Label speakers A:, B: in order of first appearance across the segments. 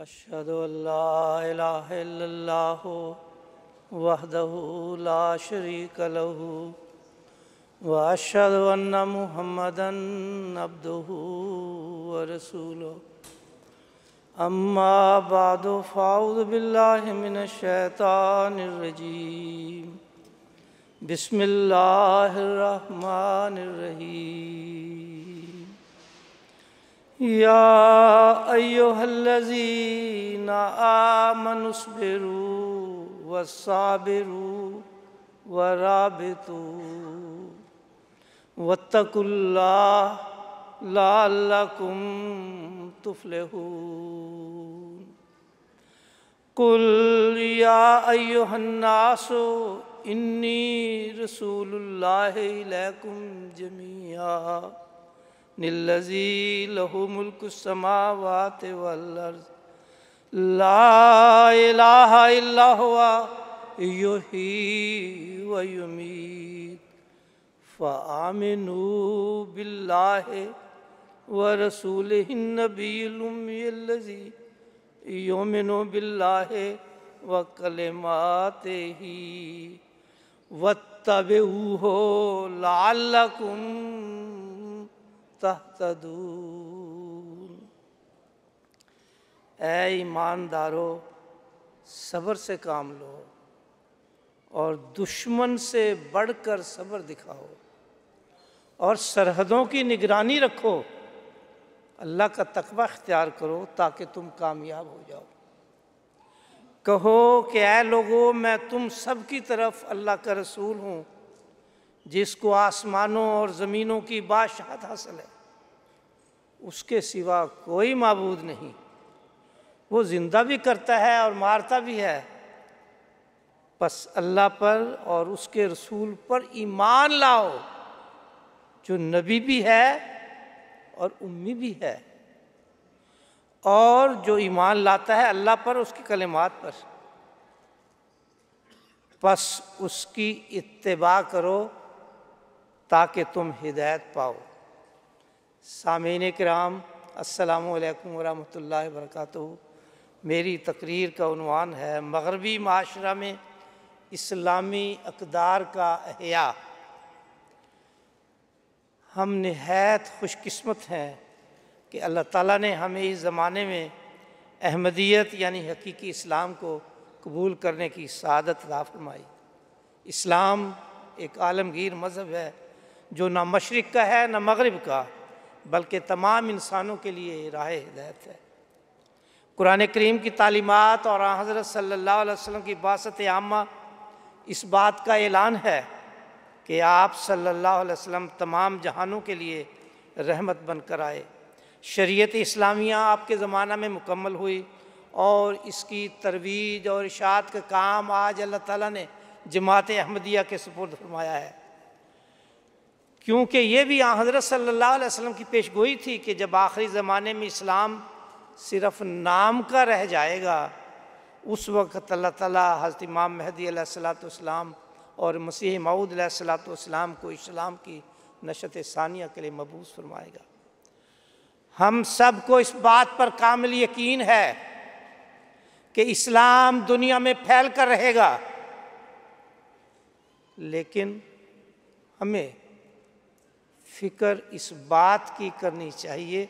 A: اشہد ان لا الہ الا اللہ وحدہ لا شریک لہ واشہد ان محمدا عبدہ ورسولہ اما بعد فاعوذ باللہ من الشیطان الرجیم بسم اللہ الرحمن الرحیم یا ایہا الذین آمنوا اصبروا وصابروا ورابطوا واتقوا اللہ لعلکم تفلحون قل یا ایہا الناس انی رسول اللہ الیکم جمیعا الذی لہ ملک السماوات والارض لا الہ الا ہوا یحیی ویمیت فآمنوا باللہ ورسولہ النبی الامی الذی یؤمن باللہ وکلماتہ واتبعوہ لعلکم تہتدون۔ اے ایماندارو، صبر سے کام لو اور دشمن سے بڑھ کر صبر دکھاؤ اور سرحدوں کی نگرانی رکھو، اللہ کا تقوی اختیار کرو تاکہ تم کامیاب ہو جاؤ۔ کہو کہ اے لوگو، میں تم سب کی طرف اللہ کا رسول ہوں جس کو آسمانوں اور زمینوں کی بادشاہت حاصل ہے، اس کے سوا کوئی معبود نہیں، وہ زندہ بھی کرتا ہے اور مارتا بھی ہے، بس اللہ پر اور اس کے رسول پر ایمان لاؤ جو نبی بھی ہے اور امی بھی ہے، اور جو ایمان لاتا ہے اللہ پر، اس کی کلمات پر، بس اس کی اتباع کرو تاکہ تم ہدایت پاؤ۔ سامعین کرام، السلام علیکم ورحمۃ اللہ وبرکاتہ۔ میری تقریر کا عنوان ہے مغربی معاشرہ میں اسلامی اقدار کا احیاء۔ ہم نہایت خوش قسمت ہیں کہ اللہ تعالیٰ نے ہمیں اس زمانے میں احمدیت یعنی حقیقی اسلام کو قبول کرنے کی سعادت عطا فرمائی۔ اسلام ایک عالمگیر مذہب ہے جو نہ مشرق کا ہے نہ مغرب کا، بلکہ تمام انسانوں کے لیے راہ ہدایت ہے۔ قرآن کریم کی تعلیمات اور آن حضرت صلی اللہ علیہ وسلم کی بعثت عامہ اس بات کا اعلان ہے کہ آپ صلی اللہ علیہ وسلم تمام جہانوں کے لیے رحمت بن کر آئے۔ شریعت اسلامیہ آپ کے زمانہ میں مکمل ہوئی اور اس کی ترویج اور اشاعت کا کام آج اللہ تعالیٰ نے جماعت احمدیہ کے سپرد فرمایا ہے، کیونکہ یہ بھی آن حضرت صلی اللہ علیہ وسلم کی پیش گوئی تھی کہ جب آخری زمانے میں اسلام صرف نام کا رہ جائے گا، اس وقت اللہ تعالیٰ حضرت امام مہدی علیہ السلام اور مسیح موعود علیہ السلام کو اسلام کی نشأت ثانیہ کے لیے مبعوث فرمائے گا۔ ہم سب کو اس بات پر کامل یقین ہے کہ اسلام دنیا میں پھیل کر رہے گا، لیکن ہمیں فکر اس بات کی کرنی چاہیے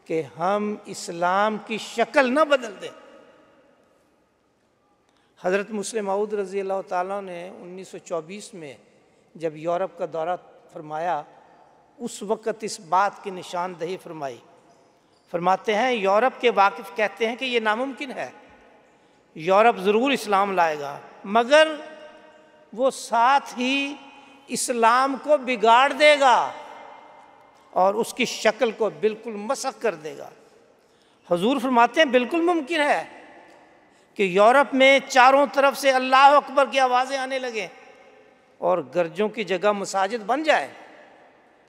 A: کہ ہم اسلام کی شکل نہ بدل دیں۔ حضرت مسلم موعود رضی اللہ تعالیٰ نے 1924 میں جب یورپ کا دورہ فرمایا، اس وقت اس بات کی نشاندہی فرمائی۔ فرماتے ہیں یورپ کے واقف کہتے ہیں کہ یہ ناممکن ہے، یورپ ضرور اسلام لائے گا، مگر وہ ساتھ ہی اسلام کو بگاڑ دے گا اور اس کی شکل کو بالکل مسخ کر دے گا۔ حضور فرماتے ہیں بالکل ممکن ہے کہ یورپ میں چاروں طرف سے اللہ اکبر کی آوازیں آنے لگیں اور گرجوں کی جگہ مساجد بن جائے،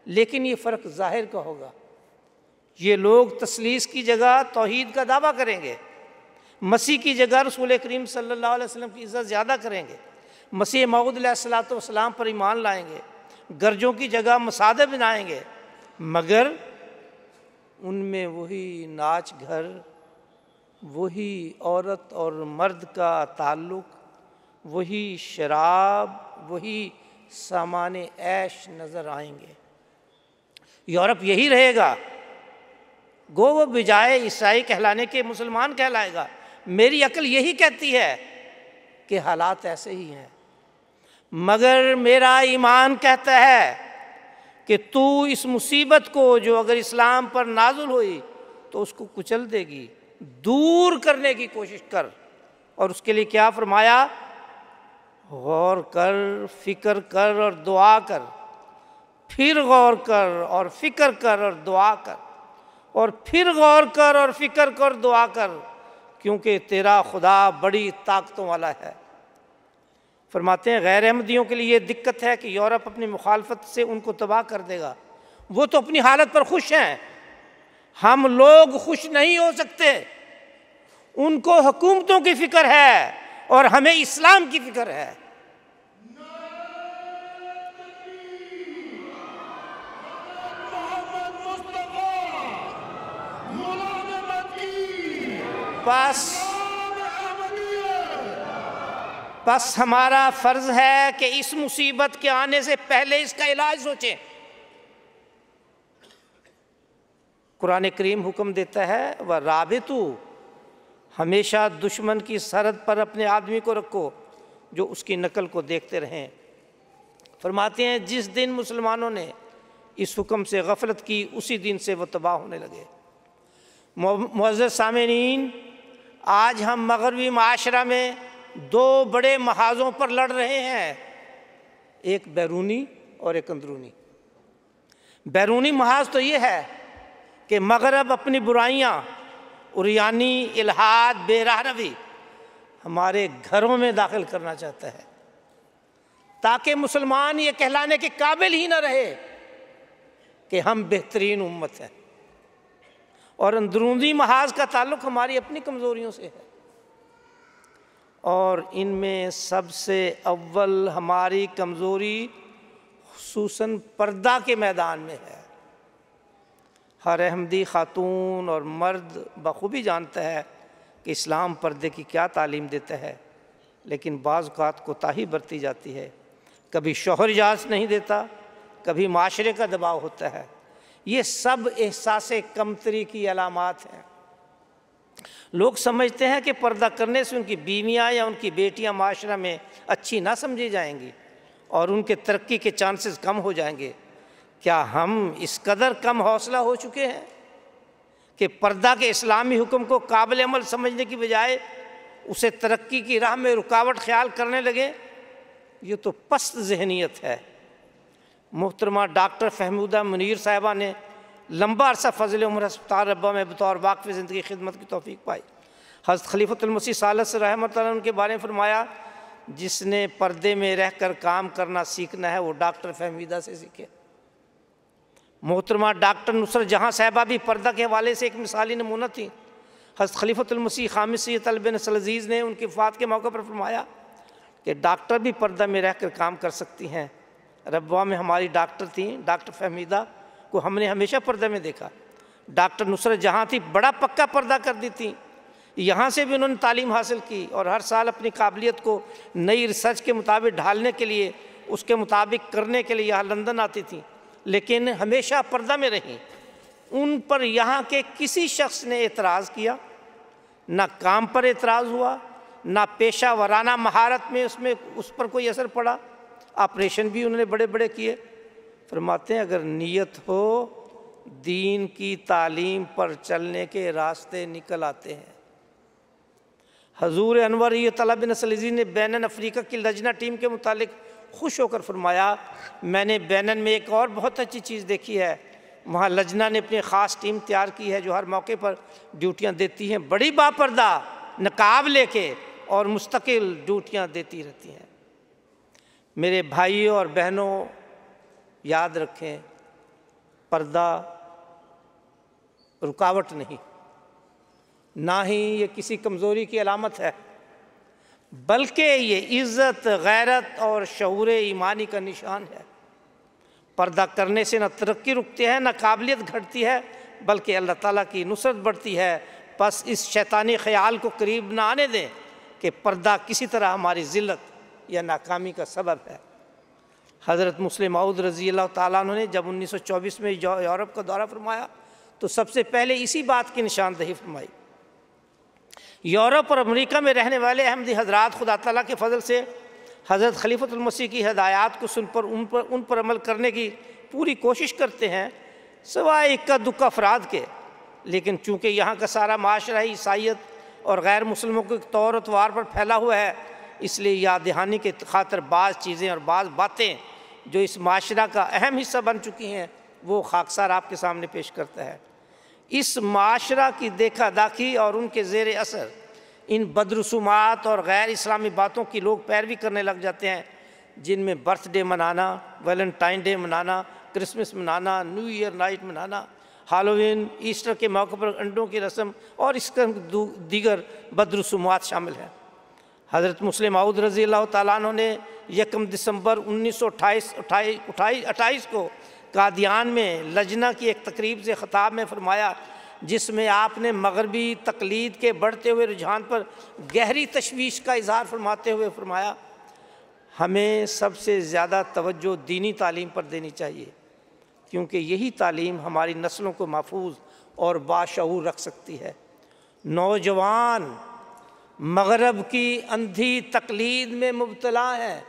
A: لیکن یہ فرق ظاہر کا ہوگا۔ یہ لوگ تثلیث کی جگہ توحید کا دعویٰ کریں گے، مسیح کی جگہ رسول کریم صلی اللہ علیہ وسلم کی عزت زیادہ کریں گے، مسیح موعود علیہ السلام پر ایمان لائیں گے، گرجوں کی جگہ مساجد بنائیں گے، مگر ان میں وہی ناچ گھر، وہی عورت اور مرد کا تعلق، وہی شراب، وہی سامان عیش نظر آئیں گے۔ یورپ یہی رہے گا، گو وہ بجائے عیسائی کہلانے کے مسلمان کہلائے گا۔ میری عقل یہی کہتی ہے کہ حالات ایسے ہی ہیں، مگر میرا ایمان کہتا ہے کہ تو اس مصیبت کو جو اگر اسلام پر نازل ہوئی تو اس کو کچل دے گی، دور کرنے کی کوشش کر۔ اور اس کے لیے کیا فرمایا؟ غور کر، فکر کر اور دعا کر، پھر غور کر اور فکر کر اور دعا کر، اور پھر غور کر اور فکر کر دعا کر، کیونکہ تیرا خدا بڑی طاقتوں والا ہے۔ فرماتے ہیں غیر احمدیوں کے لیے یہ دقت ہے کہ یورپ اپنی مخالفت سے ان کو تباہ کر دے گا۔ وہ تو اپنی حالت پر خوش ہیں، ہم لوگ خوش نہیں ہو سکتے۔ ان کو حکومتوں کی فکر ہے اور ہمیں اسلام کی فکر ہے۔ بس ہمارا فرض ہے کہ اس مصیبت کے آنے سے پہلے اس کا علاج سوچیں۔ قرآن کریم حکم دیتا ہے وَرَابِطُوا، ہمیشہ دشمن کی سرحد پر اپنے آدمی کو رکھو جو اس کی نقل کو دیکھتے رہیں۔ فرماتے ہیں جس دن مسلمانوں نے اس حکم سے غفلت کی اسی دن سے وہ تباہ ہونے لگے۔ معزز سامعین، آج ہم مغربی معاشرہ میں دو بڑے محاذوں پر لڑ رہے ہیں، ایک بیرونی اور ایک اندرونی۔ بیرونی محاذ تو یہ ہے کہ مغرب اپنی برائیاں، عریانی، الحاد، بے راہ روی ہمارے گھروں میں داخل کرنا چاہتا ہے تاکہ مسلمان یہ کہلانے کے قابل ہی نہ رہے کہ ہم بہترین امت ہیں۔ اور اندرونی محاذ کا تعلق ہماری اپنی کمزوریوں سے ہے، اور ان میں سب سے اول ہماری کمزوری خصوصاً پردہ کے میدان میں ہے۔ ہر احمدی خاتون اور مرد بخوبی جانتا ہے کہ اسلام پردے کی کیا تعلیم دیتا ہے، لیکن بعض اوقات کوتاہی برتی جاتی ہے۔ کبھی شوہر اجازت نہیں دیتا، کبھی معاشرے کا دباؤ ہوتا ہے۔ یہ سب احساس کمتری کی علامات ہیں۔ لوگ سمجھتے ہیں کہ پردہ کرنے سے ان کی بیویاں یا ان کی بیٹیاں معاشرہ میں اچھی نہ سمجھی جائیں گی اور ان کے ترقی کے چانسز کم ہو جائیں گے۔ کیا ہم اس قدر کم حوصلہ ہو چکے ہیں کہ پردہ کے اسلامی حکم کو قابل عمل سمجھنے کی بجائے اسے ترقی کی راہ میں رکاوٹ خیال کرنے لگے؟ یہ تو پست ذہنیت ہے۔ محترمہ ڈاکٹر فہمیدہ منیر صاحبہ نے لمبا عرصہ فضل عمر ہسپتال ربوہ میں بطور واقف زندگی خدمت کی توفیق پائی۔ حضرت خلیفۃ المسیح ثالث رحمۃ اللہ عنہ کے بارے میں فرمایا جس نے پردے میں رہ کر کام کرنا سیکھنا ہے وہ ڈاکٹر فہمیدہ سے سیکھے۔ محترمہ ڈاکٹر نصرت جہاں صاحبہ بھی پردہ کے حوالے سے ایک مثالی نمونہ تھی۔ حضرت خلیفۃ المسیح خامس سید طلب نسل عزیز نے ان کی وفات کے موقع پر فرمایا کہ ڈاکٹر بھی پردہ میں رہ کر کام کر سکتی ہیں۔ ربوہ میں ہماری ڈاکٹر تھیں، ڈاکٹر فہمیدہ کو ہم نے ہمیشہ پردہ میں دیکھا۔ ڈاکٹر نصرت جہاں تھی بڑا پکا پردہ کر دی تھی، یہاں سے بھی انہوں نے تعلیم حاصل کی اور ہر سال اپنی قابلیت کو نئی ریسرچ کے مطابق ڈھالنے کے لیے، اس کے مطابق کرنے کے لیے یہاں لندن آتی تھیں، لیکن ہمیشہ پردہ میں رہیں۔ ان پر یہاں کے کسی شخص نے اعتراض کیا، نہ کام پر اعتراض ہوا، نہ پیشہ ورانہ مہارت میں اس پر کوئی اثر پڑا۔ آپریشن بھی انہوں نے بڑے بڑے کیے۔ فرماتے ہیں اگر نیت ہو دین کی تعلیم پر چلنے کے راستے نکل آتے ہیں۔ حضور انور طلب نسل عزیز نے بینن افریقہ کی لجنہ ٹیم کے متعلق خوش ہو کر فرمایا میں نے بینن میں ایک اور بہت اچھی چیز دیکھی ہے، وہاں لجنہ نے اپنی خاص ٹیم تیار کی ہے جو ہر موقع پر ڈیوٹیاں دیتی ہیں، بڑی باپردہ نقاب لے کے اور مستقل ڈیوٹیاں دیتی رہتی ہیں۔ میرے بھائیوں اور بہنوں یاد رکھیں، پردہ رکاوٹ نہیں، نہ ہی یہ کسی کمزوری کی علامت ہے، بلکہ یہ عزت، غیرت اور شعور ایمانی کا نشان ہے۔ پردہ کرنے سے نہ ترقی رکتی ہے، نہ قابلیت گھٹتی ہے، بلکہ اللہ تعالیٰ کی نصرت بڑھتی ہے۔ پس اس شیطانی خیال کو قریب نہ آنے دیں کہ پردہ کسی طرح ہماری ذلت یا ناکامی کا سبب ہے۔ حضرت مسلم موعود رضی اللہ تعالیٰ عنہ نے جب 1924 میں یورپ کا دورہ فرمایا تو سب سے پہلے اسی بات کی نشاندہی فرمائی۔ یورپ اور امریکہ میں رہنے والے احمدی حضرات خدا تعالیٰ کے فضل سے حضرت خلیفۃ المسیح کی ہدایات کو سن پر ان پر عمل کرنے کی پوری کوشش کرتے ہیں، سوائے اکا دکا افراد کے، لیکن چونکہ یہاں کا سارا معاشرہ عیسائیت اور غیر مسلموں کے طور و طوار پر پھیلا ہوا ہے، اس لیے یاد دہانی کے خاطر بعض چیزیں اور بعض باتیں جو اس معاشرہ کا اہم حصہ بن چکی ہیں وہ خاکسار آپ کے سامنے پیش کرتا ہے۔ اس معاشرہ کی دیکھا داکھی اور ان کے زیر اثر ان بدرسومات اور غیر اسلامی باتوں کی لوگ پیروی کرنے لگ جاتے ہیں، جن میں برتھ ڈے منانا، ویلنٹائن ڈے منانا، کرسمس منانا، نیو ایئر نائٹ منانا، ہالووین، ایسٹر کے موقع پر انڈوں کی رسم اور اس کا دیگر بدرسومات شامل ہیں۔ حضرت مسلم موعود رضی اللہ تعالیٰ عنہ نے 1 دسمبر 1928 کو قادیان میں لجنہ کی ایک تقریب سے خطاب میں فرمایا، جس میں آپ نے مغربی تقلید کے بڑھتے ہوئے رجحان پر گہری تشویش کا اظہار فرماتے ہوئے فرمایا، ہمیں سب سے زیادہ توجہ دینی تعلیم پر دینی چاہیے، کیونکہ یہی تعلیم ہماری نسلوں کو محفوظ اور باشعور رکھ سکتی ہے۔ نوجوان مغرب کی اندھی تقلید میں مبتلا ہیں،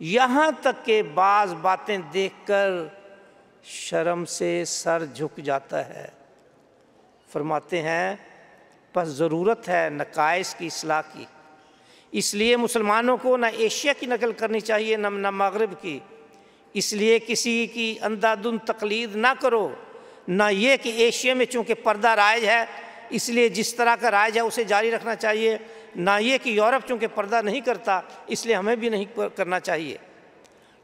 A: یہاں تک کہ بعض باتیں دیکھ کر شرم سے سر جھک جاتا ہے۔ فرماتے ہیں پس ضرورت ہے نقائص کی اصلاح کی، اس لیے مسلمانوں کو نہ ایشیا کی نقل کرنی چاہیے نہ مغرب کی، اس لیے کسی کی اندھا دھند تقلید نہ کرو، نہ یہ کہ ایشیا میں چونکہ پردہ رائج ہے اس لیے جس طرح کا رائج ہے اسے جاری رکھنا چاہیے، نہ یہ کہ یورپ چونکہ پردہ نہیں کرتا اس لیے ہمیں بھی نہیں کرنا چاہیے۔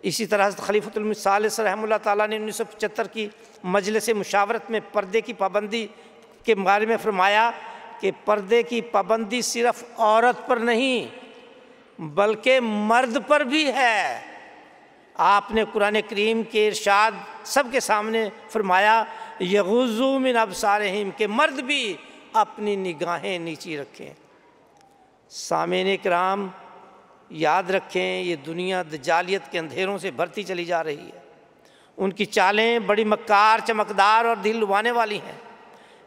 A: اسی طرح حضرت خلیفۃ المسیح ثالث رحمہ اللہ تعالیٰ نے 1975 کی مجلس مشاورت میں پردے کی پابندی کے بارے میں فرمایا کہ پردے کی پابندی صرف عورت پر نہیں بلکہ مرد پر بھی ہے۔ آپ نے قرآن کریم کے ارشاد سب کے سامنے فرمایا یغضوا من ابصارہم، کہ مرد بھی اپنی نگاہیں نیچی رکھیں۔ سامعین کرام یاد رکھیں یہ دنیا دجالیت کے اندھیروں سے بھرتی چلی جا رہی ہے، ان کی چالیں بڑی مکار، چمکدار اور دل لبھانے والی ہیں۔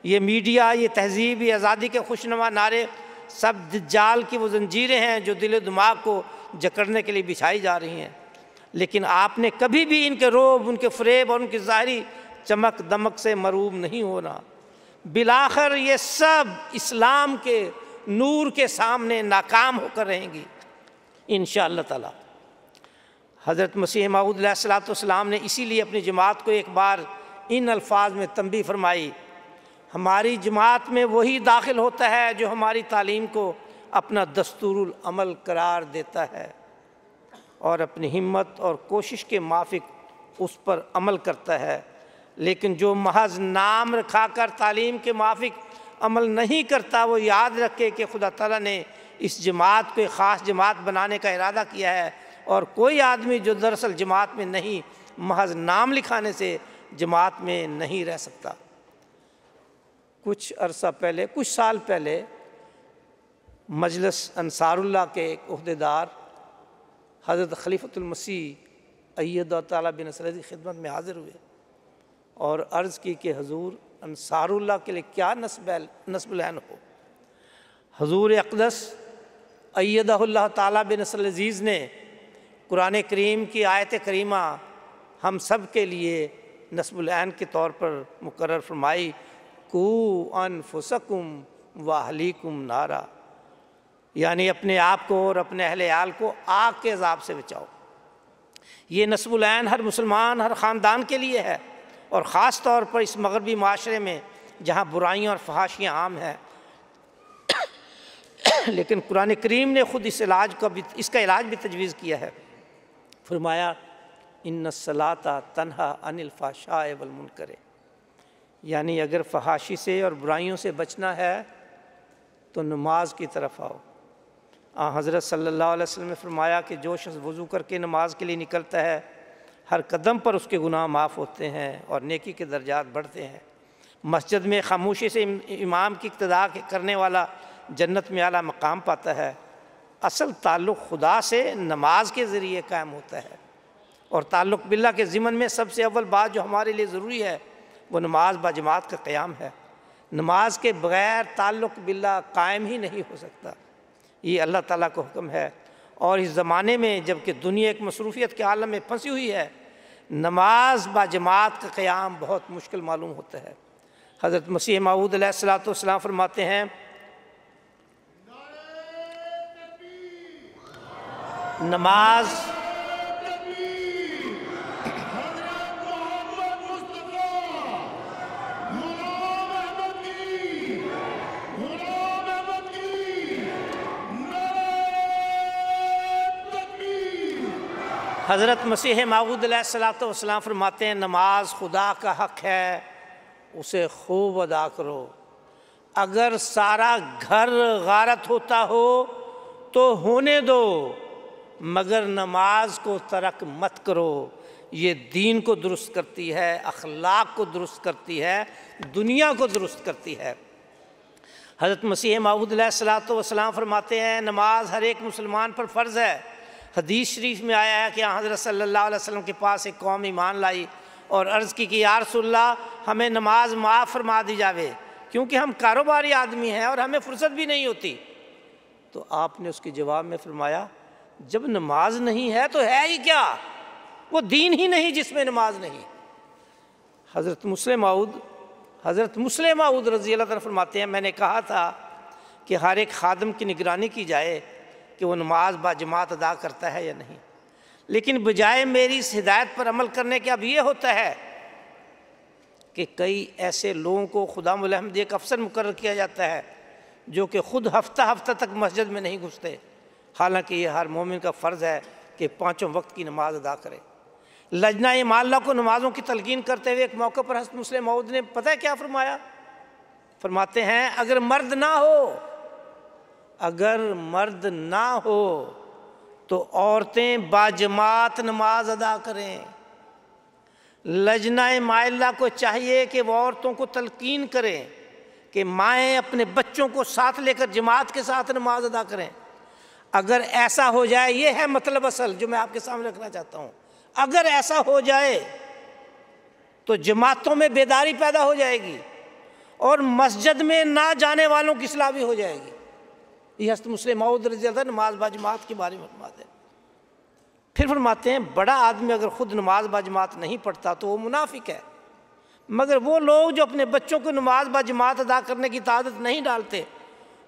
A: یہ میڈیا، یہ تہذیب، یہ آزادی کے خوشنما نعرے سب دجال کی وہ زنجیریں ہیں جو دل و دماغ کو جکڑنے کے لیے بچھائی جا رہی ہیں، لیکن آپ نے کبھی بھی ان کے روب، ان کے فریب اور ان کی ظاہری چمک دمک سے مروب نہیں ہونا۔ بالآخر یہ سب اسلام کے نور کے سامنے ناکام ہو کر رہیں گی انشاءاللہ تعالی۔ حضرت مسیح موعود علیہ السلام نے اسی لیے اپنی جماعت کو ایک بار ان الفاظ میں تنبیہ فرمائی، ہماری جماعت میں وہی داخل ہوتا ہے جو ہماری تعلیم کو اپنا دستور العمل قرار دیتا ہے اور اپنی ہمت اور کوشش کے موافق اس پر عمل کرتا ہے، لیکن جو محض نام رکھا کر تعلیم کے موافق عمل نہیں کرتا وہ یاد رکھے کہ خدا تعالیٰ نے اس جماعت کو ایک خاص جماعت بنانے کا ارادہ کیا ہے، اور کوئی آدمی جو دراصل جماعت میں نہیں محض نام لکھانے سے جماعت میں نہیں رہ سکتا۔ کچھ عرصہ پہلے، کچھ سال پہلے مجلس انصار اللہ کے ایک عہدیدار حضرت خلیفۃ المسیح ایدہ تعالیٰ بنصرہ کی خدمت میں حاضر ہوئے اور عرض کی کہ حضور انصار اللہ کے لیے کیا نصب العین ہو۔ حضور اقدس ایدہ اللہ تعالیٰ بنصر العزیز نے قرآن کریم کی آیت کریمہ ہم سب کے لیے نصب العین کے طور پر مقرر فرمائی، قوا انفسکم واہلیکم نارا، یعنی اپنے آپ کو اور اپنے اہل عیال کو آگ کے عذاب سے بچاؤ۔ یہ نصب العین ہر مسلمان، ہر خاندان کے لیے ہے، اور خاص طور پر اس مغربی معاشرے میں جہاں برائیاں اور فحاشیاں عام ہیں۔ لیکن قرآن کریم نے خود اس کا علاج بھی تجویز کیا ہے، فرمایا ان الصلاۃ تنہی عن الفحشاء والمنکر، یعنی اگر فحاشی سے اور برائیوں سے بچنا ہے تو نماز کی طرف آؤ۔ حضرت صلی اللہ علیہ وسلم نے فرمایا کہ جو شخص وضو کر کے نماز کے لیے نکلتا ہے ہر قدم پر اس کے گناہ معاف ہوتے ہیں اور نیکی کے درجات بڑھتے ہیں، مسجد میں خاموشی سے امام کی اقتداء کرنے والا جنت میں اعلیٰ مقام پاتا ہے۔ اصل تعلق خدا سے نماز کے ذریعے قائم ہوتا ہے، اور تعلق باللہ کے ضمن میں سب سے اول بات جو ہمارے لیے ضروری ہے وہ نماز با جماعت کا قیام ہے۔ نماز کے بغیر تعلق باللہ قائم ہی نہیں ہو سکتا، یہ اللہ تعالیٰ کا حکم ہے۔ اور اس زمانے میں جب کہ دنیا ایک مصروفیت کے عالم میں پھنسی ہوئی ہے، نماز با جماعت کا قیام بہت مشکل معلوم ہوتا ہے۔ حضرت مسیح موعود علیہ السلام فرماتے ہیں، نماز حضرت مسیح موعود علیہ السلام فرماتے ہیں، نماز خدا کا حق ہے، اسے خوب ادا کرو۔ اگر سارا گھر غارت ہوتا ہو تو ہونے دو، مگر نماز کو ترک مت کرو۔ یہ دین کو درست کرتی ہے، اخلاق کو درست کرتی ہے، دنیا کو درست کرتی ہے۔ حضرت مسیح موعود علیہ السلام فرماتے ہیں، نماز ہر ایک مسلمان پر فرض ہے۔ حدیث شریف میں آیا ہے کہ حضرت صلی اللہ علیہ وسلم کے پاس ایک قوم ایمان لائی اور عرض کی کہ یا رسول اللہ ہمیں نماز معاف فرما دی جاوے، کیونکہ ہم کاروباری آدمی ہیں اور ہمیں فرصت بھی نہیں ہوتی۔ تو آپ نے اس کے جواب میں فرمایا، جب نماز نہیں ہے تو ہے ہی کیا؟ وہ دین ہی نہیں جس میں نماز نہیں۔ حضرت مسلم موعود رضی اللہ عنہ فرماتے ہیں، میں نے کہا تھا کہ ہر ایک خادم کی نگرانی کی جائے کہ وہ نماز با جماعت ادا کرتا ہے یا نہیں، لیکن بجائے میری اس ہدایت پر عمل کرنے کے اب یہ ہوتا ہے کہ کئی ایسے لوگوں کو خدا ملحمد ایک افسر مقرر کیا جاتا ہے جو کہ خود ہفتہ ہفتہ تک مسجد میں نہیں گھستے، حالانکہ یہ ہر مومن کا فرض ہے کہ 5 وقت کی نماز ادا کرے۔ لجنہ امالہ کو نمازوں کی تلقین کرتے ہوئے ایک موقع پر حضرت مسلم موعود نے پتہ ہے کیا فرمایا؟ فرماتے ہیں، اگر مرد نہ ہو تو عورتیں باجماعت نماز ادا کریں۔ لجنہ مائلہ کو چاہیے کہ وہ عورتوں کو تلقین کریں کہ مائیں اپنے بچوں کو ساتھ لے کر جماعت کے ساتھ نماز ادا کریں۔ اگر ایسا ہو جائے، یہ ہے مطلب اصل جو میں آپ کے سامنے رکھنا چاہتا ہوں، اگر ایسا ہو جائے تو جماعتوں میں بیداری پیدا ہو جائے گی اور مسجد میں نہ جانے والوں کی اصلاح بھی ہو جائے گی۔ یہ حضرت مسلم موعود رضی اللہ عنہ نماز با جماعت کے بارے میں فرماتے ہیں۔ پھر فرماتے ہیں، بڑا آدمی اگر خود نماز با جماعت نہیں پڑھتا تو وہ منافق ہے، مگر وہ لوگ جو اپنے بچوں کو نماز با جماعت ادا کرنے کی عادت نہیں ڈالتے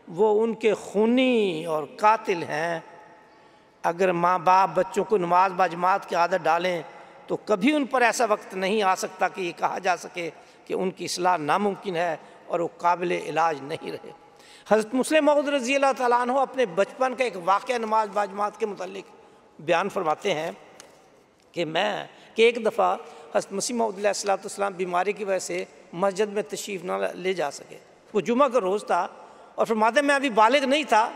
A: وہ ان کے خونی اور قاتل ہیں۔ اگر ماں باپ بچوں کو نماز با جماعت کی عادت ڈالیں تو کبھی ان پر ایسا وقت نہیں آ سکتا کہ یہ کہا جا سکے کہ ان کی اصلاح ناممکن ہے اور وہ قابل علاج نہیں رہے۔ حضرت مسلم موعود رضی اللہ تعالیٰ عنہ اپنے بچپن کا ایک واقعہ نماز با جماعت کے متعلق بیان فرماتے ہیں کہ ایک دفعہ حضرت مسیح موعود علیہ السلام بیماری کی وجہ سے مسجد میں تشریف نہ لے جا سکے۔ وہ جمعہ کا روز تھا اور فرماتے ہیں میں ابھی بالغ نہیں تھا،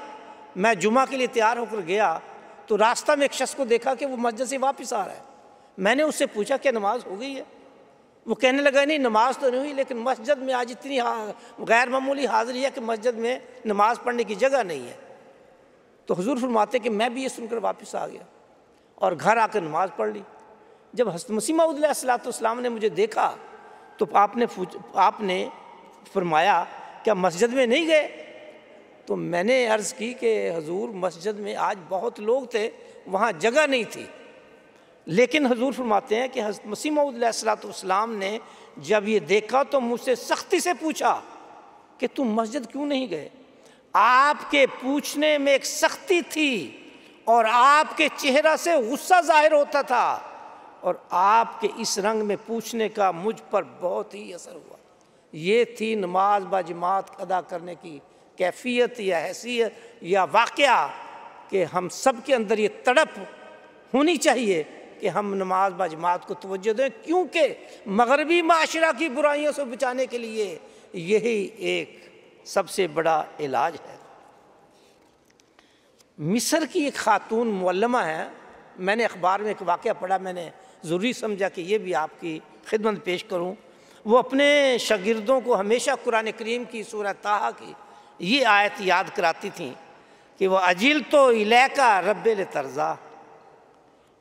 A: میں جمعہ کے لیے تیار ہو کر گیا تو راستہ میں ایک شخص کو دیکھا کہ وہ مسجد سے واپس آ رہا ہے۔ میں نے اس سے پوچھا کہ نماز ہو گئی ہے؟ وہ کہنے لگا نہیں نماز تو نہیں ہوئی، لیکن مسجد میں آج اتنی غیر معمولی حاضری ہے کہ مسجد میں نماز پڑھنے کی جگہ نہیں ہے۔ تو حضور فرماتے کہ میں بھی یہ سن کر واپس آ گیا اور گھر آ کر نماز پڑھ لی۔ جب حضرت مسیح موعود علیہ السلام نے مجھے دیکھا تو آپ نے فرمایا کیا مسجد میں نہیں گئے؟ تو میں نے عرض کی کہ حضور مسجد میں آج بہت لوگ تھے، وہاں جگہ نہیں تھی۔ لیکن حضور فرماتے ہیں کہ حضرت مسیح موعود علیہ السلام نے جب یہ دیکھا تو مجھ سے سختی سے پوچھا کہ تم مسجد کیوں نہیں گئے؟ آپ کے پوچھنے میں ایک سختی تھی اور آپ کے چہرہ سے غصہ ظاہر ہوتا تھا، اور آپ کے اس رنگ میں پوچھنے کا مجھ پر بہت ہی اثر ہوا۔ یہ تھی نماز با جماعت ادا کرنے کی کیفیت یا حیثیت یا واقعہ کہ ہم سب کے اندر یہ تڑپ ہونی چاہیے کہ ہم نماز با جماعت کو توجہ دیں، کیونکہ مغربی معاشرہ کی برائیوں سے بچانے کے لیے یہی ایک سب سے بڑا علاج ہے۔ مصر کی ایک خاتون معلمہ ہے، میں نے اخبار میں ایک واقعہ پڑھا، میں نے ضروری سمجھا کہ یہ بھی آپ کی خدمت پیش کروں۔ وہ اپنے شاگردوں کو ہمیشہ قرآن کریم کی سورہ طٰہٰ کی یہ آیت یاد کراتی تھیں کہ وہ اجلت الیک رب لترضیٰ۔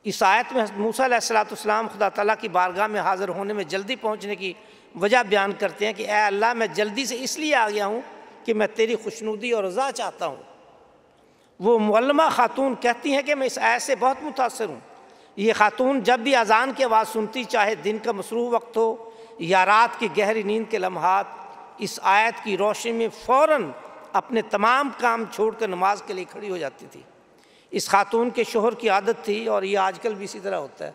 A: اس آیت میں موسیٰ علیہ السلام خدا تعالیٰ کی بارگاہ میں حاضر ہونے میں جلدی پہنچنے کی وجہ بیان کرتے ہیں کہ اے اللہ میں جلدی سے اس لیے آ گیا ہوں کہ میں تیری خوشنودی اور رضا چاہتا ہوں۔ وہ معلمہ خاتون کہتی ہیں کہ میں اس آیت سے بہت متاثر ہوں۔ یہ خاتون جب بھی اذان کی آواز سنتی، چاہے دن کا مصروف وقت ہو یا رات کی گہری نیند کے لمحات، اس آیت کی روشنی میں فوراً اپنے تمام کام چھوڑ کر نماز کے لیے کھڑی ہو جاتی تھی۔ اس خاتون کے شوہر کی عادت تھی، اور یہ آج کل بھی اسی طرح ہوتا ہے،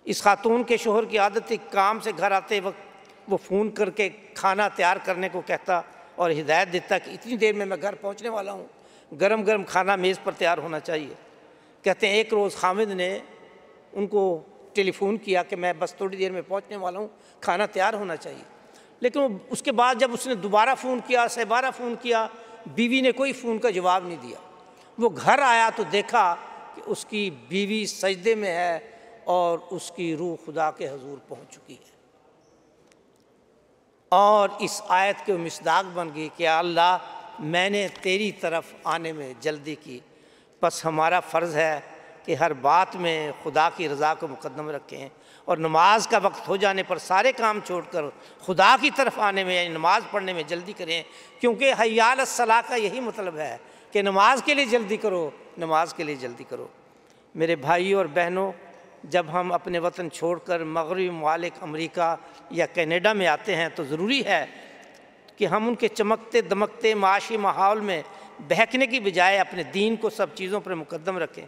A: اس خاتون کے شوہر کی عادت تھی کام سے گھر آتے وقت وہ فون کر کے کھانا تیار کرنے کو کہتا اور ہدایت دیتا کہ اتنی دیر میں گھر پہنچنے والا ہوں، گرم گرم کھانا میز پر تیار ہونا چاہیے۔ کہتے ہیں ایک روز خامد نے ان کو ٹیلی فون کیا کہ میں بس تھوڑی دیر میں پہنچنے والا ہوں، کھانا تیار ہونا چاہیے۔ لیکن اس کے بعد جب اس نے دوبارہ فون کیا، 12 فون کیا، بیوی نے کوئی فون کا جواب نہیں دیا۔ وہ گھر آیا تو دیکھا کہ اس کی بیوی سجدے میں ہے اور اس کی روح خدا کے حضور پہنچ چکی ہے، اور اس آیت کے مصداق بن گئی کہ اللہ میں نے تیری طرف آنے میں جلدی کی، بس ہمارا فرض ہے کہ ہر بات میں خدا کی رضا کو مقدم رکھیں، اور نماز کا وقت ہو جانے پر سارے کام چھوڑ کر خدا کی طرف آنے میں، یعنی نماز پڑھنے میں جلدی کریں، کیونکہ حی علی الصلاۃ کا یہی مطلب ہے کہ نماز کے لیے جلدی کرو، نماز کے لیے جلدی کرو۔ میرے بھائیوں اور بہنوں، جب ہم اپنے وطن چھوڑ کر مغربی ممالک امریکہ یا کینیڈا میں آتے ہیں تو ضروری ہے کہ ہم ان کے چمکتے دمکتے معاشی ماحول میں بہکنے کی بجائے اپنے دین کو سب چیزوں پر مقدم رکھیں۔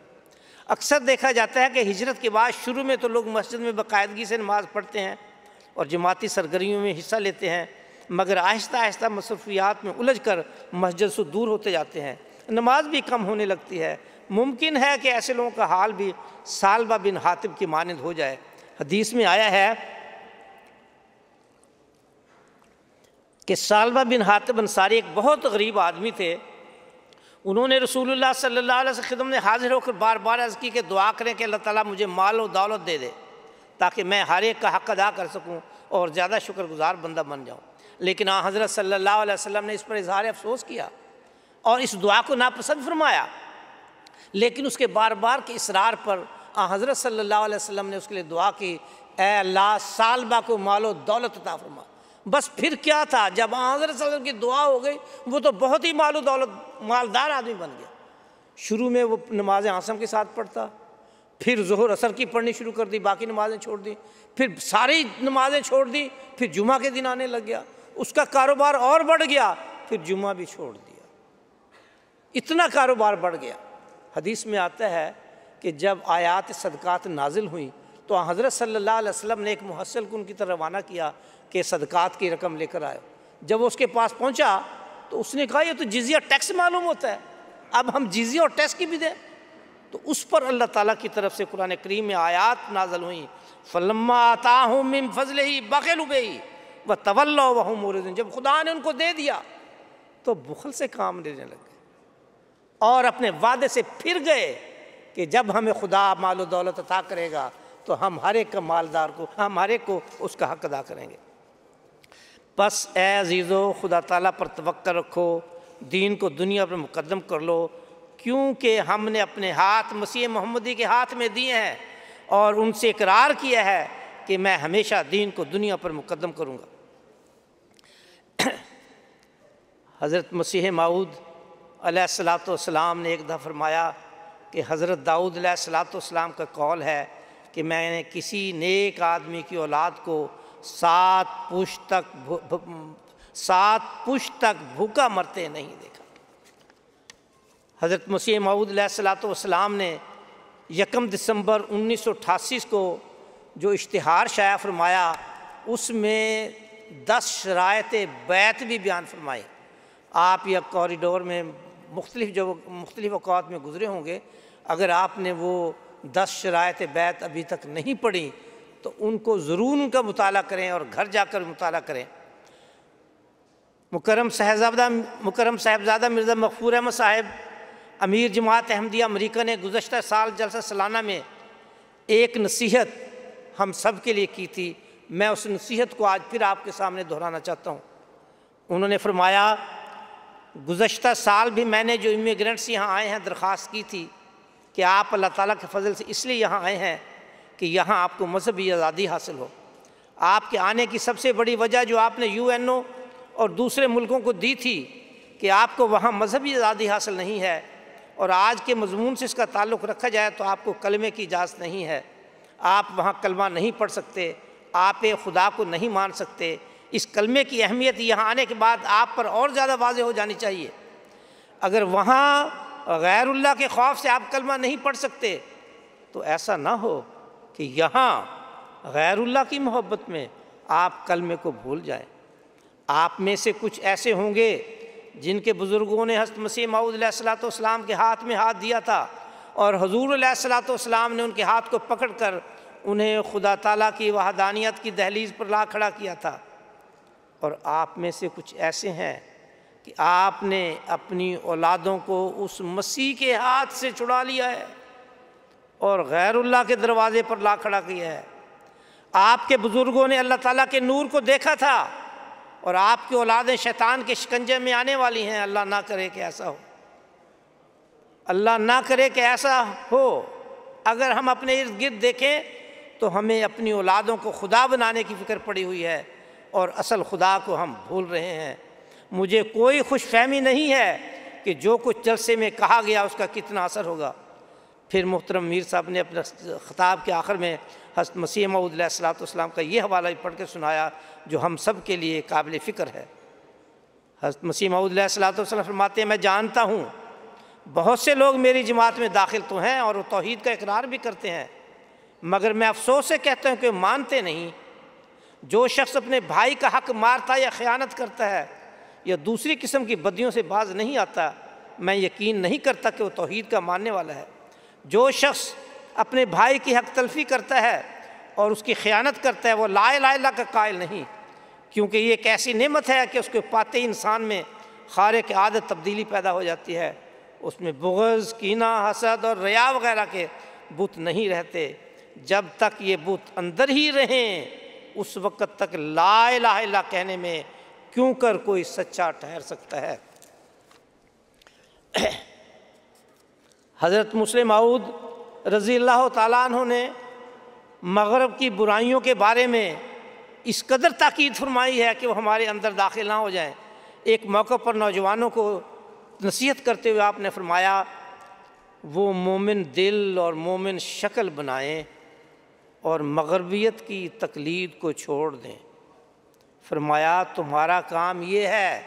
A: اکثر دیکھا جاتا ہے کہ ہجرت کے بعد شروع میں تو لوگ مسجد میں باقاعدگی سے نماز پڑھتے ہیں اور جماعتی سرگرمیوں میں حصہ لیتے ہیں، مگر آہستہ آہستہ مصروفیات میں الجھ کر مسجد سے دور ہوتے جاتے ہیں، نماز بھی کم ہونے لگتی ہے۔ ممکن ہے کہ ایسے لوگوں کا حال بھی ثعلبہ بن حاطب کی مانند ہو جائے۔ حدیث میں آیا ہے کہ ثعلبہ بن حاطب انصاری ایک بہت غریب آدمی تھے۔ انہوں نے رسول اللہ صلی اللہ علیہ وسلم کی خدمت میں حاضر ہو کر بار بار عرض کی کہ دعا کریں کہ اللہ تعالیٰ مجھے مال و دولت دے دے تاکہ میں ہر ایک کا حق ادا کر سکوں اور زیادہ شکر گزار بندہ بن جاؤں۔ لیکن آن حضرت صلی اللہ علیہ وسلم نے اس پر اظہار افسوس کیا اور اس دعا کو ناپسند فرمایا، لیکن اس کے بار بار کے اصرار پر آن حضرت صلی اللہ علیہ وسلم نے اس کے لیے دعا کی، اے اللہ ثعلبہ کو مال و دولت عطا فرما۔ بس پھر کیا تھا، جب آن حضرت صلی اللہ علیہ وسلم کی دعا ہو گئی وہ تو بہت ہی مال و دولت مالدار آدمی بن گیا۔ شروع میں وہ نماز عصر کے ساتھ پڑھتا، پھر ظہر اثر کی پڑھنی شروع کر دی، باقی نمازیں چھوڑ دی، پھر ساری نمازیں چھوڑ دی، پھر جمعہ کے دن آنے لگ گیا، اس کا کاروبار اور بڑھ گیا، پھر جمعہ بھی چھوڑ دیا، اتنا کاروبار بڑھ گیا۔ حدیث میں آتا ہے کہ جب آیات صدقات نازل ہوئیں تو حضرت صلی اللہ علیہ وسلم نے ایک محصل کو ان کی طرف روانہ کیا کہ صدقات کی رقم لے کر آئے۔ جب وہ اس کے پاس پہنچا تو اس نے کہا یہ تو جزیہ ٹیکس معلوم ہوتا ہے، اب ہم جزیہ اور ٹیکس کی بھی دیں؟ تو اس پر اللہ تعالیٰ کی طرف سے قرآن کریم میں آیات نازل ہوئیں، فَلَمَّا آتَاهُم مِّن فَضْلِهِ بَخِلُوا بِهِ وَتَوَلَّوْا وَهُم مُعْرِضُونَ۔ جب خدا نے ان کو دے دیا تو بخل سے کام لینے لگ گئے اور اپنے وعدے سے پھر گئے کہ جب ہمیں خدا مال و دولت عطا کرے گا تو ہم ہر ایک کا مالدار کو، ہم ہر ایک کو اس کا حق ادا کریں گے۔ بس اے عزیزو، خدا تعالیٰ پر توکل رکھو، دین کو دنیا پر مقدم کر لو، کیونکہ ہم نے اپنے ہاتھ مسیح محمدی کے ہاتھ میں دیے ہیں اور ان سے اقرار کیا ہے کہ میں ہمیشہ دین کو دنیا پر مقدم کروں گا۔ حضرت مسیح موعود علیہ السلام نے ایک دفعہ فرمایا کہ حضرت داؤد علیہ السلام کا قول ہے کہ میں نے کسی نیک آدمی کی اولاد کو 7 پشت تک بھوکا مرتے نہیں دیکھا۔ حضرت مسیح موعود علیہ السلام نے 1 دسمبر 1988 کو جو اشتہار شائع فرمایا اس میں 10 شرائط بیعت بھی بیان فرمائی۔ آپ یہ کوریڈور میں مختلف اوقات میں گزرے ہوں گے، اگر آپ نے وہ 10 شرائط بیعت ابھی تک نہیں پڑھی تو ان کو ضرور ان کا مطالعہ کریں اور گھر جا کر مطالعہ کریں۔ مکرم صاحبزادہ مرزا مغفور احمد صاحب امیر جماعت احمدیہ امریکہ نے گزشتہ سال جلسہ سالانہ میں ایک نصیحت ہم سب کے لیے کی تھی۔ میں اس نصیحت کو آج پھر آپ کے سامنے دہرانا چاہتا ہوں۔ انہوں نے فرمایا گزشتہ سال بھی میں نے جو امیگرینٹس یہاں آئے ہیں درخواست کی تھی کہ آپ اللہ تعالیٰ کے فضل سے اس لیے یہاں آئے ہیں کہ یہاں آپ کو مذہبی آزادی حاصل ہو۔ آپ کے آنے کی سب سے بڑی وجہ جو آپ نے UNO اور دوسرے ملکوں کو دی تھی کہ آپ کو وہاں مذہبی آزادی حاصل نہیں ہے، اور آج کے مضمون سے اس کا تعلق رکھا جائے تو آپ کو کلمے کی اجازت نہیں ہے، آپ وہاں کلمہ نہیں پڑھ سکتے، آپ خدا کو نہیں مان سکتے۔ اس کلمے کی اہمیت یہاں آنے کے بعد آپ پر اور زیادہ واضح ہو جانی چاہیے۔ اگر وہاں غیر اللہ کے خوف سے آپ کلمہ نہیں پڑھ سکتے تو ایسا نہ ہو کہ یہاں غیر اللہ کی محبت میں آپ کلمے کو بھول جائیں۔ آپ میں سے کچھ ایسے ہوں گے جن کے بزرگوں نے حضرت مسیح موعود علیہ الصلوۃ والسلام کے ہاتھ میں ہاتھ دیا تھا، اور حضور علیہ الصلوۃ والسلام نے ان کے ہاتھ کو پکڑ کر انہیں خدا تعالیٰ کی وحدانیت کی دہلیز پر لا کھڑا کیا تھا۔ اور آپ میں سے کچھ ایسے ہیں کہ آپ نے اپنی اولادوں کو اس مسیح کے ہاتھ سے چھڑا لیا ہے اور غیر اللہ کے دروازے پر لا کھڑا کیا ہے۔ آپ کے بزرگوں نے اللہ تعالیٰ کے نور کو دیکھا تھا، اور آپ کی اولادیں شیطان کے شکنجے میں آنے والی ہیں۔ اللہ نہ کرے کہ ایسا ہو، اللہ نہ کرے کہ ایسا ہو۔ اگر ہم اپنے ارد گرد دیکھیں تو ہمیں اپنی اولادوں کو خدا بنانے کی فکر پڑی ہوئی ہے، اور اصل خدا کو ہم بھول رہے ہیں۔ مجھے کوئی خوش فہمی نہیں ہے کہ جو کچھ جلسے میں کہا گیا اس کا کتنا اثر ہوگا۔ پھر محترم میر صاحب نے اپنے خطاب کے آخر میں حضرت مسیح موعود علیہ الصلوۃ والسلام کا یہ حوالہ بھی پڑھ کے سنایا جو ہم سب کے لیے قابل فکر ہے۔ حضرت مسیح موعود علیہ الصلوۃ والسلام فرماتے ہیں میں جانتا ہوں بہت سے لوگ میری جماعت میں داخل تو ہیں اور وہ توحید کا اقرار بھی کرتے ہیں، مگر میں افسوس سے کہتا ہوں کہ وہ مانتے نہیں۔ جو شخص اپنے بھائی کا حق مارتا یا خیانت کرتا ہے یا دوسری قسم کی بدیوں سے باز نہیں آتا، میں یقین نہیں کرتا کہ وہ توحید کا ماننے والا ہے۔ جو شخص اپنے بھائی کی حق تلفی کرتا ہے اور اس کی خیانت کرتا ہے وہ لا الہ الا اللہ کا قائل نہیں، کیونکہ یہ ایک ایسی نعمت ہے کہ اس کو پاتے ہی انسان میں خارق عادت تبدیلی پیدا ہو جاتی ہے۔ اس میں بغض، کینہ، حسد اور ریا وغیرہ کے بت نہیں رہتے۔ جب تک یہ بت اندر ہی رہیں اس وقت تک لا الہ الا اللہ کہنے میں کیوں کر کوئی سچا ٹھہر سکتا ہے۔ حضرت مسلم موعود رضی اللہ تعالیٰ عنہ نے مغرب کی برائیوں کے بارے میں اس قدر تاکید فرمائی ہے کہ وہ ہمارے اندر داخل نہ ہو جائیں۔ ایک موقع پر نوجوانوں کو نصیحت کرتے ہوئے آپ نے فرمایا وہ مومن دل اور مومن شکل بنائیں اور مغربیت کی تقلید کو چھوڑ دیں۔ فرمایا تمہارا کام یہ ہے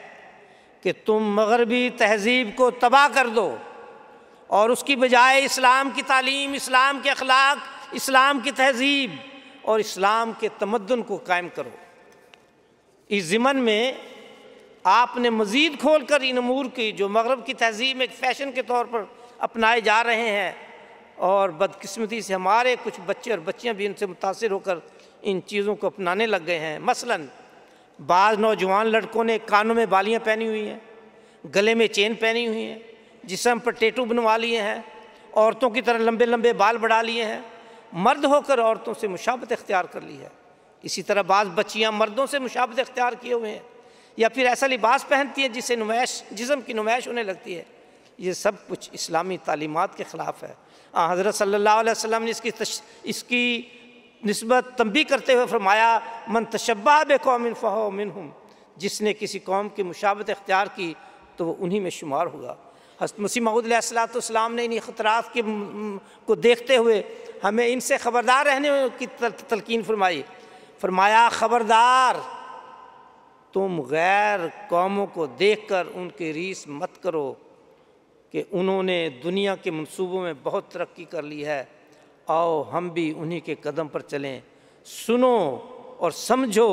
A: کہ تم مغربی تہذیب کو تباہ کر دو اور اس کی بجائے اسلام کی تعلیم، اسلام کے اخلاق، اسلام کی تہذیب اور اسلام کے تمدن کو قائم کرو۔ اس ضمن میں آپ نے مزید کھول کر ان امور کی جو مغرب کی تہذیب ایک فیشن کے طور پر اپنائے جا رہے ہیں، اور بدقسمتی سے ہمارے کچھ بچے اور بچیاں بھی ان سے متاثر ہو کر ان چیزوں کو اپنانے لگ گئے ہیں۔ مثلاً بعض نوجوان لڑکوں نے کانوں میں بالیاں پہنی ہوئی ہیں، گلے میں چین پہنی ہوئی ہیں، جسم پر ٹیٹو بنوا لیے ہیں، عورتوں کی طرح لمبے لمبے بال بڑھا لیے ہیں، مرد ہو کر عورتوں سے مشابہت اختیار کر لی ہے۔ اسی طرح بعض بچیاں مردوں سے مشابہت اختیار کیے ہوئے ہیں، یا پھر ایسا لباس پہنتی ہیں جس سے جسم کی نمائش ہونے لگتی ہے۔ یہ سب کچھ اسلامی تعلیمات کے خلاف ہے۔ حضرت صلی اللہ علیہ وسلم نے اس کی نسبت تنبیہ کرتے ہوئے فرمایا من تشبہ بقوم فہو منہم، جس نے کسی قوم کی مشابہت اختیار کی تو وہ انہی میں شمار ہوگا۔ حضرت مسیح موعود علیہ السلام نے انہی خطرات کو دیکھتے ہوئے ہمیں ان سے خبردار رہنے کی تلقین فرمائی۔ فرمایا خبردار تم غیر قوموں کو دیکھ کر ان کی ریس مت کرو کہ انہوں نے دنیا کے منصوبوں میں بہت ترقی کر لی ہے، آؤ ہم بھی انہی کے قدم پر چلیں۔ سنو اور سمجھو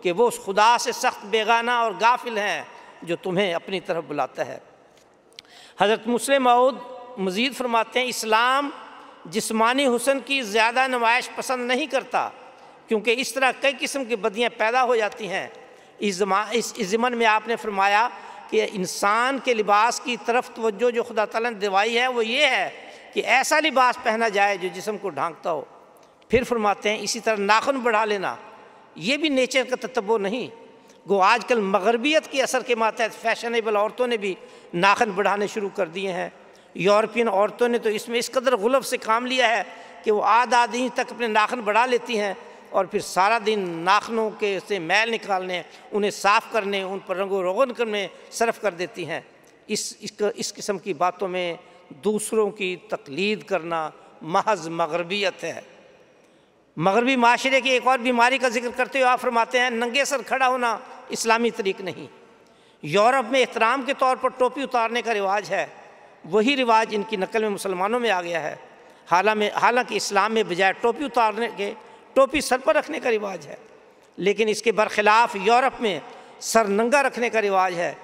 A: کہ وہ اس خدا سے سخت بیگانہ اور غافل ہیں جو تمہیں اپنی طرف بلاتا ہے۔ حضرت مسلم موعود مزید فرماتے ہیں اسلام جسمانی حسن کی زیادہ نمائش پسند نہیں کرتا، کیونکہ اس طرح کئی قسم کی بدیاں پیدا ہو جاتی ہیں۔ اس ضمن میں آپ نے فرمایا کہ انسان کے لباس کی طرف توجہ جو خدا تعالیٰ نے دلوائی ہے وہ یہ ہے کہ ایسا لباس پہنا جائے جو جسم کو ڈھانکتا ہو۔ پھر فرماتے ہیں اسی طرح ناخن بڑھا لینا یہ بھی نیچر کا تتبع نہیں۔ گو آج کل مغربیت کے اثر کے ماتحت فیشنیبل عورتوں نے بھی ناخن بڑھانے شروع کر دیے ہیں۔ یورپین عورتوں نے تو اس میں اس قدر غلف سے کام لیا ہے کہ وہ آدھا دن تک اپنے ناخن بڑھا لیتی ہیں اور پھر سارا دن ناخنوں کے سے میل نکالنے، انہیں صاف کرنے، ان پر رنگ و روغن کرنے صرف کر دیتی ہیں۔ اس قسم کی باتوں میں دوسروں کی تقلید کرنا محض مغربیت ہے۔ مغربی معاشرے کی ایک اور بیماری کا ذکر کرتے ہوئے آپ فرماتے ہیں ننگے سر کھڑا ہونا اسلامی طریق نہیں۔ یورپ میں احترام کے طور پر ٹوپی اتارنے کا رواج ہے، وہی رواج ان کی نقل میں مسلمانوں میں آ گیا ہے۔ حالانکہ اسلام میں بجائے ٹوپی اتارنے کے ٹوپی سر پر رکھنے کا رواج ہے، لیکن اس کے برخلاف یورپ میں سر ننگا رکھنے کا رواج ہے۔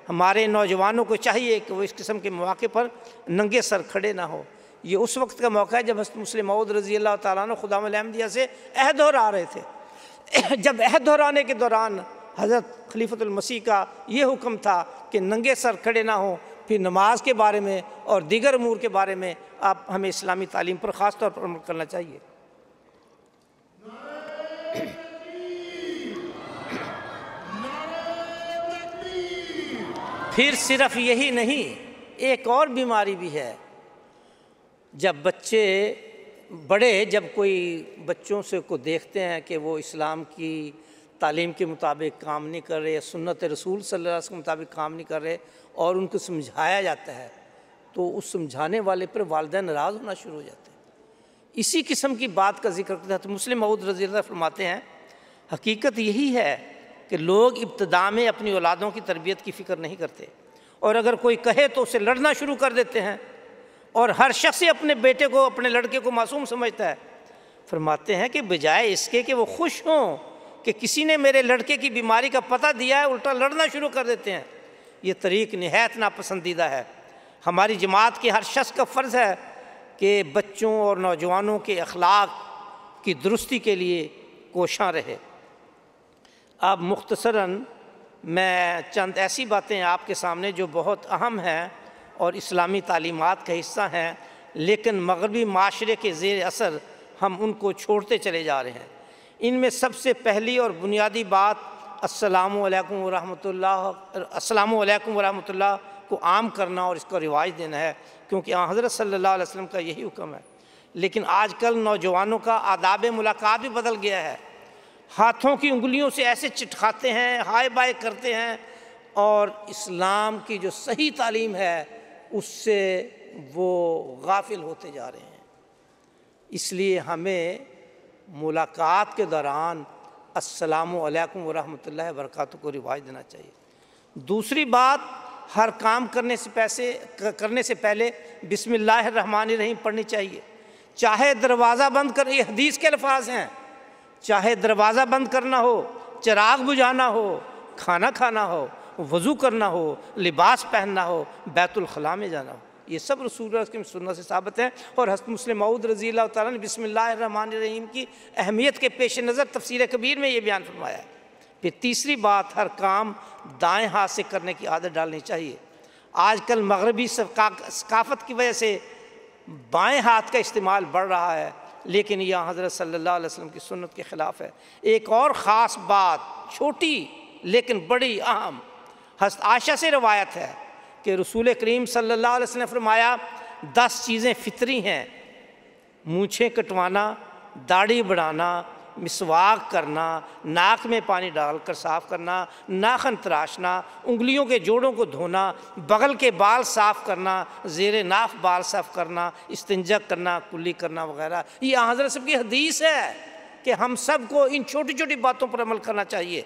A: ہمارے نوجوانوں کو چاہیے کہ وہ اس قسم کے مواقع پر ننگے سر کھڑے نہ ہو۔ یہ اس وقت کا موقع ہے جب حضرت مسلم موعود رضی اللہ تعالیٰ عنہ خدام الاحمدیہ سے عہد دہرا رہے تھے۔ جب عہد دہرانے کے دوران حضرت خلیفۃ المسیح کا یہ حکم تھا کہ ننگے سر کھڑے نہ ہوں، پھر نماز کے بارے میں اور دیگر امور کے بارے میں ہمیں اسلامی تعلیم پر خاص طور پر عمل کرنا چاہیے۔ پھر صرف یہی نہیں، ایک اور بیماری بھی ہے۔ جب بچے بڑے جب کوئی بچوں سے کو دیکھتے ہیں کہ وہ اسلام کی تعلیم کے مطابق کام نہیں کر رہے، سنت رسول صلی اللہ علیہ وسلم کے مطابق کام نہیں کر رہے، اور ان کو سمجھایا جاتا ہے تو اس سمجھانے والے پر والدین ناراض ہونا شروع ہو جاتے ہیں۔ اسی قسم کی بات کا ذکر کرتے ہیں تو مسلم موعود رضی اللہ فرماتے ہیں حقیقت یہی ہے کہ لوگ ابتدا میں اپنی اولادوں کی تربیت کی فکر نہیں کرتے، اور اگر کوئی کہے تو اسے لڑنا شروع کر دیتے ہیں، اور ہر شخص اپنے بیٹے کو اپنے لڑکے کو معصوم سمجھتا ہے۔ فرماتے ہیں کہ بجائے اس کے کہ وہ خوش ہوں کہ کسی نے میرے لڑکے کی بیماری کا پتہ دیا ہے، الٹا لڑنا شروع کر دیتے ہیں۔ یہ طریق نہایت ناپسندیدہ ہے۔ ہماری جماعت کے ہر شخص کا فرض ہے کہ بچوں اور نوجوانوں کے اخلاق کی درستی کے لیے کوشاں رہے۔ اب مختصراً میں چند ایسی باتیں آپ کے سامنے جو بہت اہم ہیں اور اسلامی تعلیمات کا حصہ ہیں، لیکن مغربی معاشرے کے زیر اثر ہم ان کو چھوڑتے چلے جا رہے ہیں۔ ان میں سب سے پہلی اور بنیادی بات السلام علیکم ورحمۃ اللہ کو عام کرنا اور اس کو رواج دینا ہے، کیونکہ حضرت صلی اللہ علیہ وسلم کا یہی حکم ہے۔ لیکن آج کل نوجوانوں کا آداب ملاقات بھی بدل گیا ہے۔ ہاتھوں کی انگلیوں سے ایسے چٹکاتے ہیں، ہائے بائے کرتے ہیں، اور اسلام کی جو صحیح تعلیم ہے اس سے وہ غافل ہوتے جا رہے ہیں۔ اس لیے ہمیں ملاقات کے دوران السلام علیکم ورحمۃ اللہ وبرکاتہ کو رواج دینا چاہیے۔ دوسری بات، ہر کام کرنے سے پہلے بسم اللہ الرحمن الرحیم پڑھنی چاہیے، چاہے دروازہ بند کر، یہ حدیث کے الفاظ ہیں، چاہے دروازہ بند کرنا ہو، چراغ بجھانا ہو، کھانا کھانا ہو، وضو کرنا ہو، لباس پہننا ہو، بیت الخلاء میں جانا ہو، یہ سب رسول اللہ کی سنت سے ثابت ہیں۔ اور حضرت مسلم موعود رضی اللہ تعالیٰ نے بسم اللہ الرحمن الرحیم کی اہمیت کے پیش نظر تفسیر کبیر میں یہ بیان فرمایا ہے۔ پھر تیسری بات، ہر کام دائیں ہاتھ سے کرنے کی عادت ڈالنی چاہیے۔ آج کل مغربی ثقافت کی وجہ سے بائیں ہاتھ کا استعمال بڑھ رہا ہے، لیکن یہ حضرت صلی اللہ علیہ وسلم کی سنت کے خلاف ہے۔ ایک اور خاص بات، چھوٹی لیکن بڑی اہم، حضرت عائشہ سے روایت ہے کہ رسول کریم صلی اللہ علیہ وسلم نے فرمایا 10 چیزیں فطری ہیں: مونچھیں کٹوانا، داڑھی بڑھانا، مسواک کرنا، ناک میں پانی ڈال کر صاف کرنا، ناخن تراشنا، انگلیوں کے جوڑوں کو دھونا، بغل کے بال صاف کرنا، زیر ناف بال صاف کرنا، استنجا کرنا، کلی کرنا وغیرہ۔ یہ حضرت صاحب کی حدیث ہے کہ ہم سب کو ان چھوٹی چھوٹی باتوں پر عمل کرنا چاہیے۔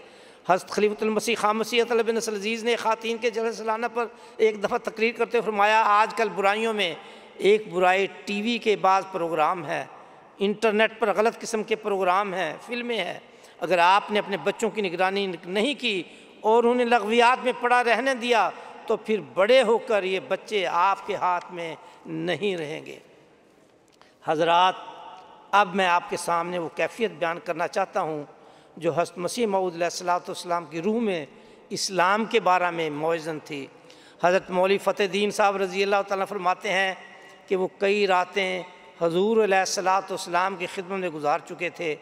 A: حضرت خلیفۃ المسیح خام مسیح علیہ بن نصر العزیز نے خواتین کے جلسہ سالانہ پر ایک دفعہ تقریر کرتے فرمایا آج کل برائیوں میں ایک برائی ٹی وی کے بعض پروگرام ہے، انٹرنیٹ پر غلط قسم کے پروگرام ہیں، فلمیں ہیں۔ اگر آپ نے اپنے بچوں کی نگرانی نہیں کی اور انہیں لغویات میں پڑا رہنے دیا تو پھر بڑے ہو کر یہ بچے آپ کے ہاتھ میں نہیں رہیں گے۔ حضرات، اب میں آپ کے سامنے وہ کیفیت بیان کرنا چاہتا ہوں جو حضرت مسیح موعود علیہ السلام کی روح میں اسلام کے بارے میں موزن تھی۔ حضرت مولوی فتح الدین صاحب رضی اللہ تعالیٰ فرماتے ہیں کہ وہ کئی راتیں حضور علیہ السلام کی خدمت میں گزار چکے تھے،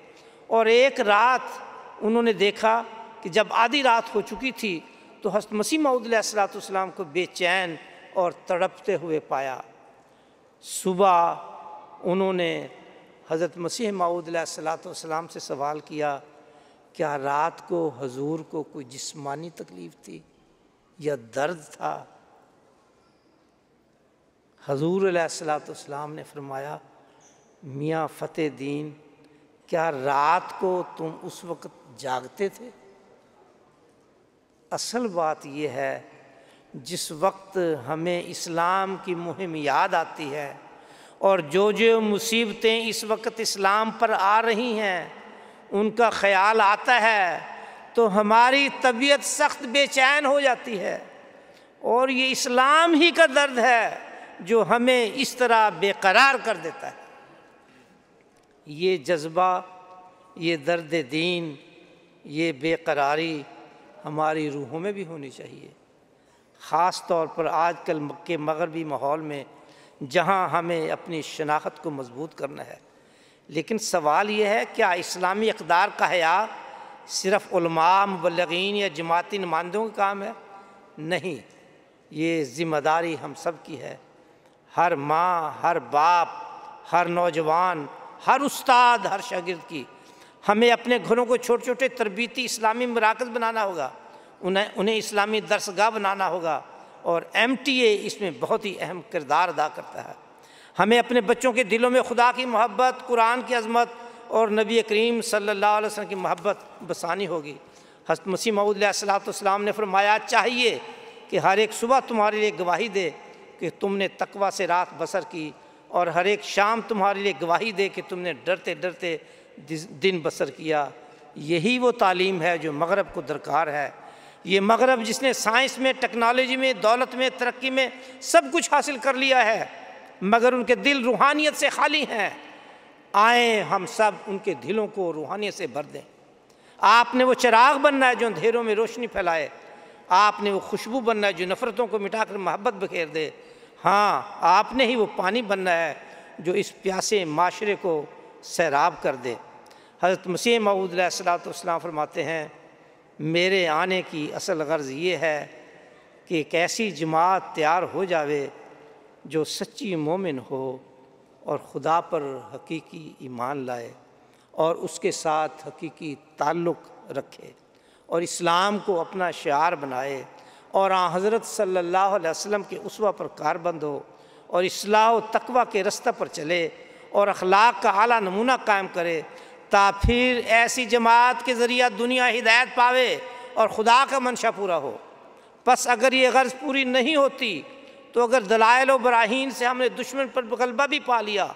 A: اور ایک رات انہوں نے دیکھا کہ جب آدھی رات ہو چکی تھی تو حضرت مسیح موعود علیہ السلام کو بے چین اور تڑپتے ہوئے پایا۔ صبح انہوں نے حضرت مسیح موعود علیہ السلام سے سوال کیا، کیا رات کو حضور کو کوئی جسمانی تکلیف تھی یا درد تھا؟ حضور علیہ السلام نے فرمایا، میاں فتح دین، کیا رات کو تم اس وقت جاگتے تھے؟ اصل بات یہ ہے، جس وقت ہمیں اسلام کی مہم یاد آتی ہے اور جو مصیبتیں اس وقت اسلام پر آ رہی ہیں ان کا خیال آتا ہے تو ہماری طبیعت سخت بے چین ہو جاتی ہے، اور یہ اسلام ہی کا درد ہے جو ہمیں اس طرح بے قرار کر دیتا ہے۔ یہ جذبہ، یہ درد دین، یہ بے قراری ہماری روحوں میں بھی ہونی چاہیے، خاص طور پر آج کل کے مغربی ماحول میں جہاں ہمیں اپنی شناخت کو مضبوط کرنا ہے۔ لیکن سوال یہ ہے، کیا اسلامی اقدار کا حیاء صرف علماء، مبلغین یا جماعتی نمائندوں کا کام ہے؟ نہیں، یہ ذمہ داری ہم سب کی ہے، ہر ماں، ہر باپ، ہر نوجوان، ہر استاد، ہر شاگرد کی۔ ہمیں اپنے گھروں کو چھوٹے چھوٹے تربیتی اسلامی مراکز بنانا ہوگا، انہیں اسلامی درسگاہ بنانا ہوگا، اور MTA اس میں بہت ہی اہم کردار ادا کرتا ہے۔ ہمیں اپنے بچوں کے دلوں میں خدا کی محبت، قرآن کی عظمت اور نبی کریم صلی اللہ علیہ وسلم کی محبت بسانی ہوگی۔ حضرت مسیح موعود علیہ السلام نے فرمایا، چاہیے کہ ہر ایک صبح تمہارے لیے گواہی دے کہ تم نے تقویٰ سے رات بسر کی، اور ہر ایک شام تمہارے لیے گواہی دے کہ تم نے ڈرتے ڈرتے دن بسر کیا۔ یہی وہ تعلیم ہے جو مغرب کو درکار ہے۔ یہ مغرب جس نے سائنس میں، ٹیکنالوجی میں، دولت میں، ترقی میں سب کچھ حاصل کر لیا ہے، مگر ان کے دل روحانیت سے خالی ہیں۔ آئیں ہم سب ان کے دلوں کو روحانیت سے بھر دیں۔ آپ نے وہ چراغ بننا ہے جو اندھیروں میں روشنی پھیلائے، آپ نے وہ خوشبو بننا ہے جو نفرتوں کو مٹا کر محبت بکھیر دے، ہاں آپ نے ہی وہ پانی بننا ہے جو اس پیاسے معاشرے کو سیراب کر دے۔ حضرت مسیح موعود علیہ السلام فرماتے ہیں، میرے آنے کی اصل غرض یہ ہے کہ ایک ایسی جماعت تیار ہو جاوے جو سچی مومن ہو اور خدا پر حقیقی ایمان لائے اور اس کے ساتھ حقیقی تعلق رکھے اور اسلام کو اپنا شعار بنائے اور حضرت صلی اللہ علیہ وسلم کے اسوہ پر کاربند ہو اور اصلاح و تقویٰ کے رستہ پر چلے اور اخلاق کا اعلیٰ نمونہ قائم کرے، تا پھر ایسی جماعت کے ذریعہ دنیا ہدایت پاوے اور خدا کا منشا پورا ہو۔ پس اگر یہ غرض پوری نہیں ہوتی تو اگر دلائل و براہین سے ہم نے دشمن پر غلبہ بھی پا لیا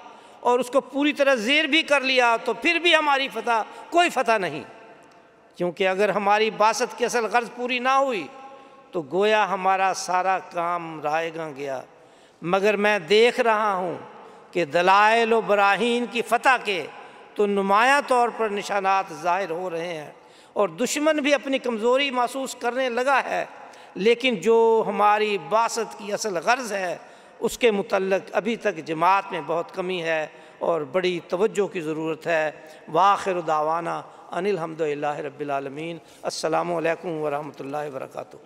A: اور اس کو پوری طرح زیر بھی کر لیا تو پھر بھی ہماری فتح کوئی فتح نہیں، کیونکہ اگر ہماری بعثت کی اصل غرض پوری نہ ہوئی تو گویا ہمارا سارا کام رائے گاں گیا۔ مگر میں دیکھ رہا ہوں کہ دلائل و براہین کی فتح کے تو نمایاں طور پر نشانات ظاہر ہو رہے ہیں اور دشمن بھی اپنی کمزوری محسوس کرنے لگا ہے، لیکن جو ہماری بعثت کی اصل غرض ہے اس کے متعلق ابھی تک جماعت میں بہت کمی ہے اور بڑی توجہ کی ضرورت ہے۔ وآخر دعوانا ان الحمد للہ رب العالمین۔ السلام علیکم ورحمۃ اللہ وبرکاتہ۔